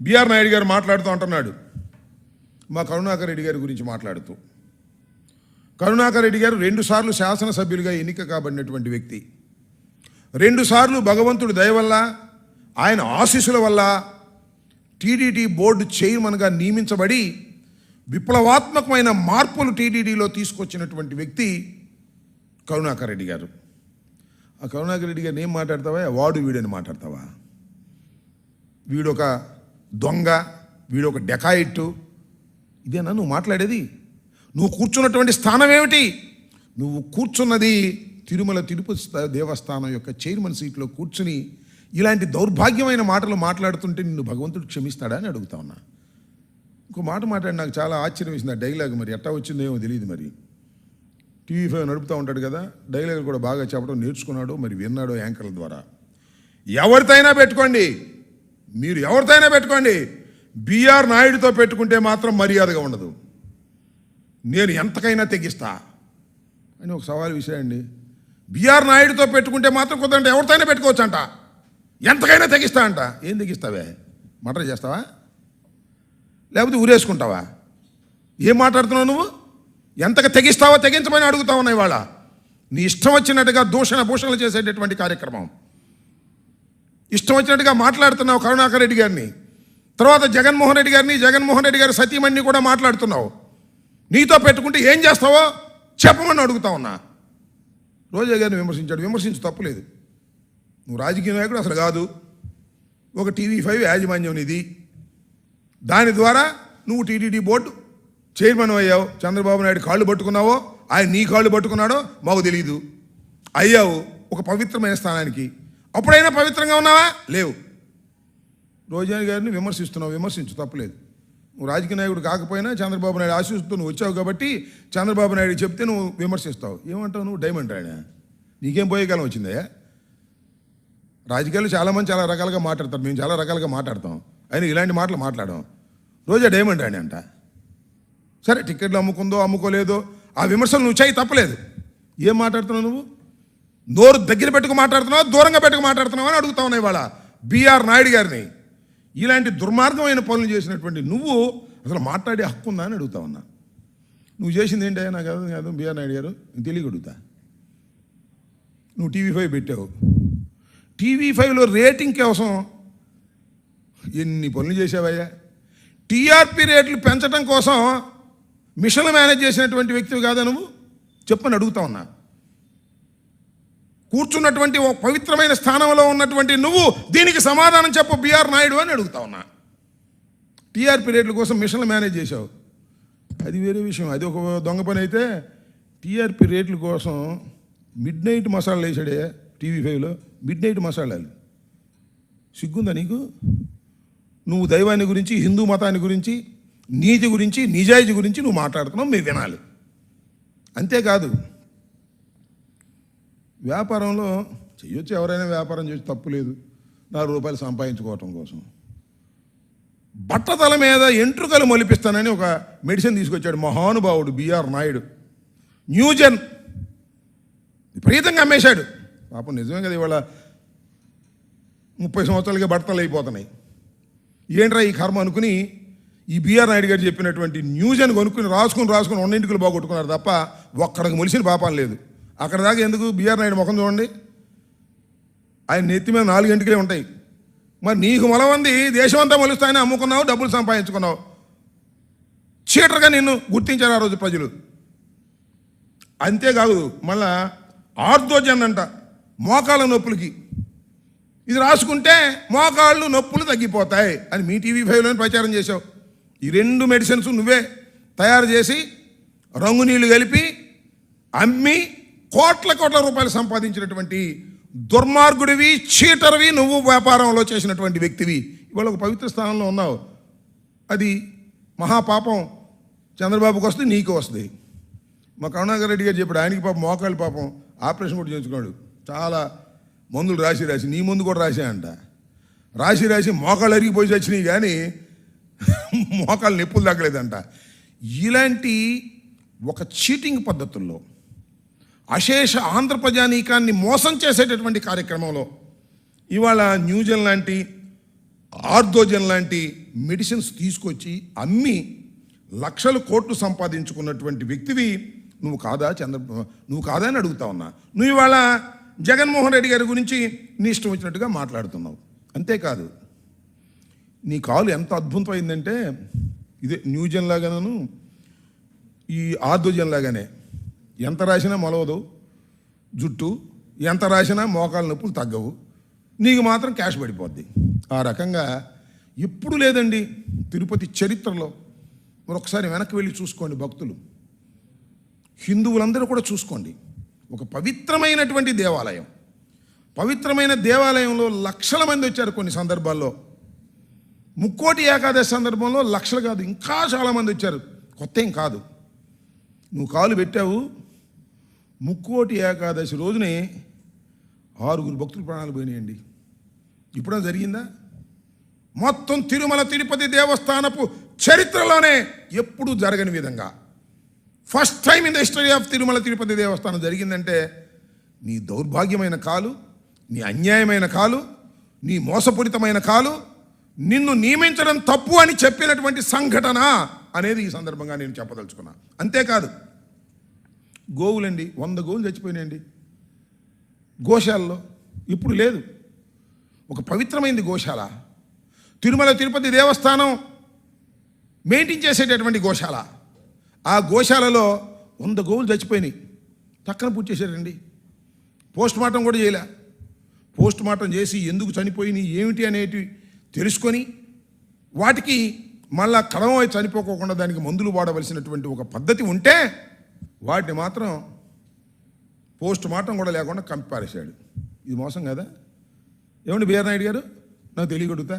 BR Naidu గారు మాట్లాడుతూ అంటున్నాడు మా కరుణాకర్ రెడ్డి గారి గురించి మాట్లాడుతూ. కరుణాకర్ రెడ్డి గారు 2 సార్లు శాసనసభ్యులుగా ఎన్నిక కాబడినటువంటి వ్యక్తి. 2 సార్లు భగవంతుడి దయ వల్ల ఆయన ఆశీస్సుల వల్ల టీడీటీ బోర్డు చైర్మన్గా నియమించబడి విప్లవాత్మకమైన మార్పులు టీడీటీలో తీసుకొచ్చినటువంటి వ్యక్తి కరుణాకర్ రెడ్డి గారు. ఆ కరుణాకర్ రెడ్డి గారిని ఏం మాట్లాడతావా? వాడు వీడని మాట్లాడతావా? వీడొక దొంగ, వీడొక డెకాయిట్టు, ఇదేనా నువ్వు మాట్లాడేది? నువ్వు కూర్చున్నటువంటి స్థానం ఏమిటి? నువ్వు కూర్చున్నది తిరుమల తిరుపతి దేవస్థానం యొక్క చైర్మన్ సీట్లో కూర్చుని ఇలాంటి దౌర్భాగ్యమైన మాటలు మాట్లాడుతుంటే నిన్ను భగవంతుడు క్షమిస్తాడా అని అడుగుతా ఉన్నా. ఇంకో మాట మాట్లాడి నాకు చాలా ఆశ్చర్యం వేసింది. ఆ డైలాగ్ మరి ఎట్టా వచ్చిందో ఏమో తెలియదు. మరి టీవీ5 నడుపుతూ ఉంటాడు కదా, డైలాగ్ కూడా బాగా చెప్పడం నేర్చుకున్నాడో మరి విన్నాడో యాంకర్ల ద్వారా. ఎవరితైనా పెట్టుకోండి, మీరు ఎవరితైనా పెట్టుకోండి, బిఆర్ నాయుడుతో పెట్టుకుంటే మాత్రం మర్యాదగా ఉండదు, నేను ఎంతకైనా తెగిస్తా అని ఒక సవాల్ విసిరాయండి. బిఆర్ నాయుడుతో పెట్టుకుంటే మాత్రం కుదరంటే ఎవరితోనే పెట్టుకోవచ్చు అంట, ఎంతకైనా తెగిస్తా అంట. ఏం తెగిస్తావే? మటర్ చేస్తావా లేకపోతే ఊరేసుకుంటావా? ఏం మాట్లాడుతున్నావు నువ్వు? ఎంతగా తెగిస్తావో తెగించమని అడుగుతా ఉన్నాయి. వాళ్ళ నీ ఇష్టం వచ్చినట్టుగా భూషణలు చేసేటటువంటి కార్యక్రమం, ఇష్టం వచ్చినట్టుగా మాట్లాడుతున్నావు కరుణాకర్ రెడ్డి గారిని. తర్వాత జగన్మోహన్ రెడ్డి గారి సతీమణిని కూడా మాట్లాడుతున్నావు. నీతో పెట్టుకుంటే ఏం చేస్తావో చెప్పమని అడుగుతా ఉన్నా. రోజా గారిని విమర్శించాడు, విమర్శించు తప్పులేదు. నువ్వు రాజకీయ నాయకుడు అసలు కాదు, ఒక టీవీ5 యాజమాన్యం ఇది. దాని ద్వారా నువ్వు టీటీడీ బోర్డు చైర్మన్ అయ్యావు. చంద్రబాబు నాయుడు కాళ్ళు పట్టుకున్నావో ఆయన నీ కాళ్ళు పట్టుకున్నాడో మాకు తెలియదు. అయ్యావు ఒక పవిత్రమైన స్థానానికి. అప్పుడైనా పవిత్రంగా ఉన్నావా? లేవు. రోజా గారిని విమర్శిస్తున్నావు, విమర్శించు తప్పులేదు. నువ్వు రాజకీయ నాయకుడు కాకపోయినా చంద్రబాబు నాయుడు ఆశీస్సుతో నువ్వు వచ్చావు కాబట్టి చంద్రబాబు నాయుడు చెప్తే నువ్వు విమర్శిస్తావు. ఏమంటావు నువ్వు? డైమండ్ రాయనా? నీకేం పోయే కాలం వచ్చిందయ్యా? రాజకీయాలు చాలామంది చాలా రకాలుగా మాట్లాడతారు, మేము చాలా రకాలుగా మాట్లాడతాం, అయినా ఇలాంటి మాటలు మాట్లాడడం. రోజా డైమండ్ రాయని అంట. సరే, టికెట్లు అమ్ముకుందో అమ్ముకోలేదో ఆ విమర్శలు నువ్వు చేయి తప్పలేదు. ఏం మాట్లాడుతున్నావు నువ్వు? నోరు దగ్గర పెట్టుకు మాట్లాడుతున్నావా దూరంగా పెట్టుకు మాట్లాడుతున్నావా అని అడుగుతా ఉన్నాయి వాళ్ళ బిఆర్ నాయుడు గారిని. ఇలాంటి దుర్మార్గమైన పనులు చేసినటువంటి నువ్వు అసలు మాట్లాడే హక్కు ఉందా అని అడుగుతా ఉన్నా. నువ్వు చేసింది ఏంటి? నాకు కాదు బిఆర్ నాయుడు గారు, నేను తెలియగడుగుతా. నువ్వు టీవీ5 పెట్టావు. టీవీ5లో రేటింగ్ కోసం ఎన్ని పనులు చేసావయ్యా? టీఆర్పీ రేట్లు పెంచడం కోసం మిషన్లు మేనేజ్ చేసినటువంటి వ్యక్తివి కాదా నువ్వు? చెప్పని అడుగుతా ఉన్నా. కూర్చున్నటువంటి ఒక పవిత్రమైన స్థానంలో ఉన్నటువంటి నువ్వు దీనికి సమాధానం చెప్పు బిఆర్ నాయుడు అని అడుగుతా ఉన్నా. టీఆర్పీ రేట్ల కోసం మిషన్లు మేనేజ్ చేశావు, అది వేరే విషయం, అది ఒక దొంగ పని. అయితే టీఆర్పీ రేట్ల కోసం మిడ్ నైట్ మసాలాలు వేసాడే టీవీ5లో. మిడ్ నైట్ మసాలాలు సిగ్గుందా నీకు? నువ్వు దైవాన్ని గురించి, హిందూ మతాన్ని గురించి, నీతి గురించి, నిజాయితీ గురించి నువ్వు మాట్లాడుతున్నావు, మేము వినాలి. అంతేకాదు, వ్యాపారంలో చెయ్యొచ్చు, ఎవరైనా వ్యాపారం చేసి తప్పు లేదు, 4 రూపాయలు సంపాదించుకోవటం కోసం. బట్టతల మీద ఎంట్రుకలు మొలిపిస్తానని ఒక మెడిసిన్ తీసుకొచ్చాడు మహానుభావుడు బిఆర్ నాయుడు. న్యూజెన్ విపరీతంగా అమ్మేశాడు. పాపం నిజమే కదా, ఇవాళ 30 సంవత్సరాలుగా బట్టతలు అయిపోతున్నాయి. ఏంట్రా ఈ కర్మ అనుకుని ఈ బిఆర్ నాయుడు గారు చెప్పినటువంటి న్యూజెన్ కొనుక్కుని రాసుకుని 2 ఇంటికలు బాగొట్టుకున్నారు తప్ప ఒక్కడికి మొలిసిన పాపం లేదు. అక్కడ దాకా ఎందుకు? బిఆర్ నాయుడు ముఖం చూడండి, ఆయన నెత్తి మీద 4 గంటలే ఉంటాయి. మరి నీకు మొలవంది దేశమంతా మొలుస్తాయని అమ్ముకున్నావు, డబ్బులు సంపాదించుకున్నావు. చీటర్గా నిన్ను గుర్తించారు ఆ రోజు ప్రజలు. అంతేకాదు, మళ్ళా ఆర్థోజన్ అంట, మోకాళ్ళ నొప్పులకి ఇది రాసుకుంటే మోకాళ్ళు నొప్పులు తగ్గిపోతాయి అని మీ టీవీ5లోనే ప్రచారం చేశావు. ఈ 2 మెడిసిన్స్ నువ్వే తయారు చేసి రంగు నీళ్లు కలిపి అమ్మి కోట్ల రూపాయలు సంపాదించినటువంటి దుర్మార్గుడివి, చీటర్వి నువ్వు. వ్యాపారంలో చేసినటువంటి వ్యక్తివి. ఇవాళ ఒక పవిత్ర స్థానంలో ఉన్నావు. అది మహాపాపం చంద్రబాబుకి వస్తుంది, నీకు వస్తుంది. మా కరుణాకర్ రెడ్డి గారు చెప్పాడు, ఆయనకి పాపం మోకాళ్ళు పాపం ఆపరేషన్ కూడా చేయించుకున్నాడు. చాలా మందులు రాసి నీ ముందు కూడా రాశాయంట. రాసి మోకాళ్ళు అరిగిపోయి వచ్చినాయి కానీ మోకాళ్ళు నొప్పులు తగ్గలేదంట. ఇలాంటి ఒక చీటింగ్ పద్ధతుల్లో అశేష ఆంధ్ర ప్రజానీకాన్ని మోసం చేసేటటువంటి కార్యక్రమంలో ఇవాళ న్యూజెన్ లాంటి, ఆర్థోజన్ లాంటి మెడిసిన్స్ తీసుకొచ్చి అమ్మి లక్షల కోట్లు సంపాదించుకున్నటువంటి వ్యక్తివి నువ్వు కాదా నువ్వు కాదా అని అడుగుతా ఉన్నా. నువ్వు ఇవాళ జగన్మోహన్ రెడ్డి గారి గురించి నీ ఇష్టం వచ్చినట్టుగా మాట్లాడుతున్నావు. అంతేకాదు, నీ కాలు ఎంత అద్భుతమైందంటే ఇదే న్యూజన్ లాగాను ఈ ఆర్ధోజన్ లాగానే ఎంత రాసినా మొలవదు జుట్టు, ఎంత రాసినా మోకాలు నొప్పులు తగ్గవు, నీకు మాత్రం క్యాష్ పడిపోద్ది. ఆ రకంగా ఎప్పుడు లేదండి తిరుపతి చరిత్రలో. మరొకసారి వెనక్కి వెళ్ళి చూసుకోండి భక్తులు, హిందువులందరూ కూడా చూసుకోండి. ఒక పవిత్రమైనటువంటి దేవాలయం, పవిత్రమైన దేవాలయంలో లక్షల మంది వచ్చారు. కొన్ని సందర్భాల్లో ముక్కోటి ఏకాదశి సందర్భంలో లక్షలు కాదు ఇంకా చాలామంది వచ్చారు. కొత్త ఏం కాదు. నువ్వు కాలు పెట్టావు, ముక్కోటి ఏకాదశి రోజునే 6 భక్తులు ప్రాణాలు పోయినాయండి. ఇప్పుడే జరిగిందా? మొత్తం తిరుమల తిరుపతి దేవస్థానపు చరిత్రలోనే ఎప్పుడూ జరగని విధంగా first time in the history of Tirumala Tirupati దేవస్థానం జరిగిందంటే నీ దౌర్భాగ్యమైన కాలు, నీ అన్యాయమైన కాలు, నీ మోసపూరితమైన కాలు, నిన్ను నియమించడం తప్పు అని చెప్పినటువంటి సంఘటన అనేది ఈ సందర్భంగా నేను చెప్పదలుచుకున్నా. అంతేకాదు, గోవులండి 100 గోవులు చచ్చిపోయినాయండి గోశాలలో. ఇప్పుడు లేదు. ఒక పవిత్రమైనది గోశాల, తిరుమల తిరుపతి దేవస్థానం మెయింటైన్ చేసేటటువంటి గోశాల. ఆ గోశాలలో 100 గోవులు చచ్చిపోయినాయి. పక్కన పూర్తి చేశారండి. పోస్ట్ మార్టం కూడా చేయలే. పోస్ట్ మార్టం చేసి ఎందుకు చనిపోయినాయి ఏమిటి అనేటివి తెలుసుకొని వాటికి మళ్ళా కడమై చనిపోకుండా దానికి మందులు వాడవలసినటువంటి ఒక పద్ధతి ఉంటే వాటిని మాత్రం పోస్ట్ మార్టం కూడా లేకుండా కంపారేశాడు. ఇది మోసం కదా? ఏమండి బిఆర్ నాయుడు గారు, నాకు తెలియగడుగుతా.